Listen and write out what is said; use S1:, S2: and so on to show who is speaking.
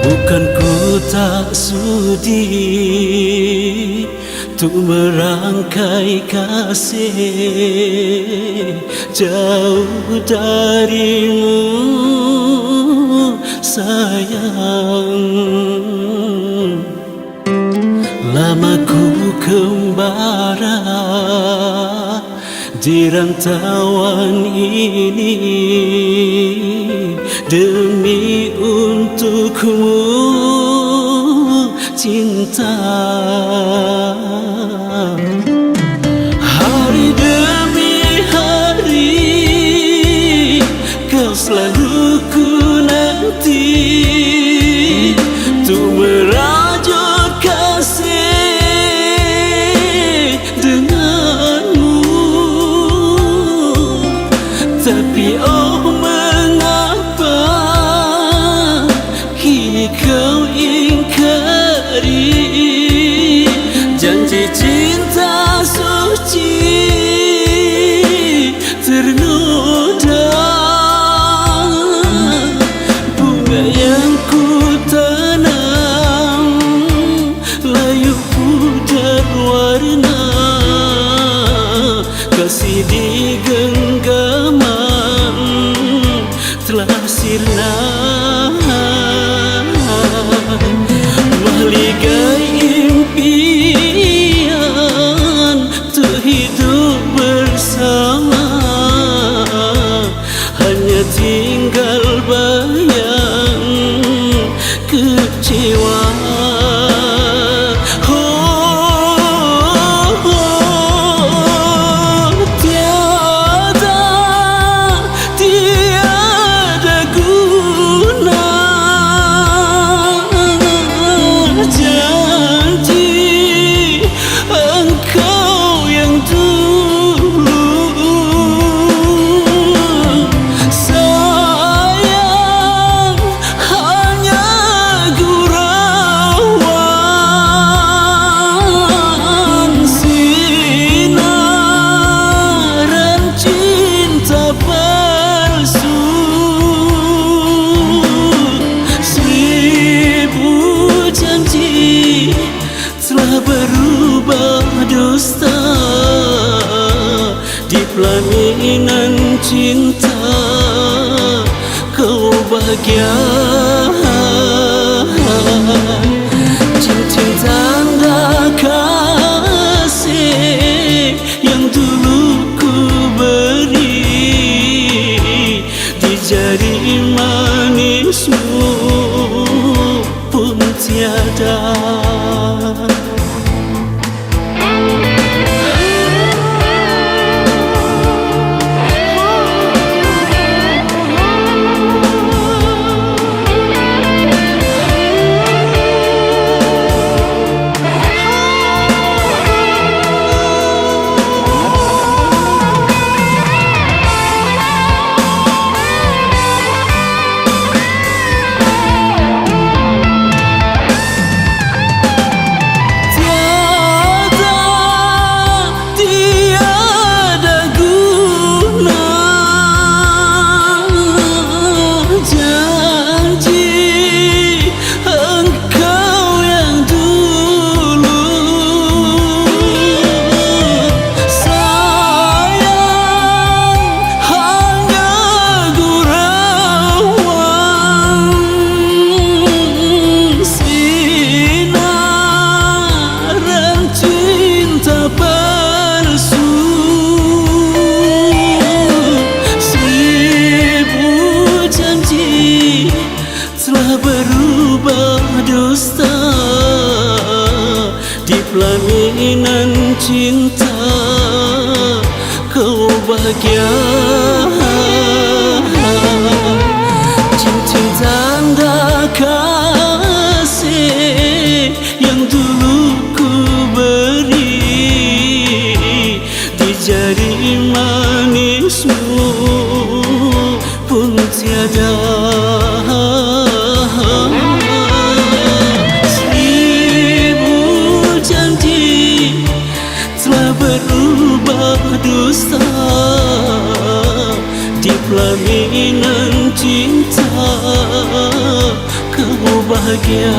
S1: Bukan ku tak sudi untuk merangkai kasih jauh darimu sayang. Lama ku kembara di rantauan ini demi untukmu cinta. Hari demi hari kau selalu ku nanti untuk merajut kasih denganmu. Tapi oh mengapa kini kau ingkari janji cinta suci ternoda. Bunga yang ku tanam layu pudar warna, kasih di genggaman telah sirna. Mahligai impian untuk hidup bersama, hanya tinggal bayang kecewa. Berubah dusta di pelaminan cinta kau bahagia. Cincin tanda kasih yang dulu ku beri di jari manismu pun tiada. Pelaminan cinta kau bahagia. Cincin tanda kasih yang dulu ku beri di jari manismu pun tiada. Seribu janji telah berubah dusta di pelaminan cinta kamu bahagia.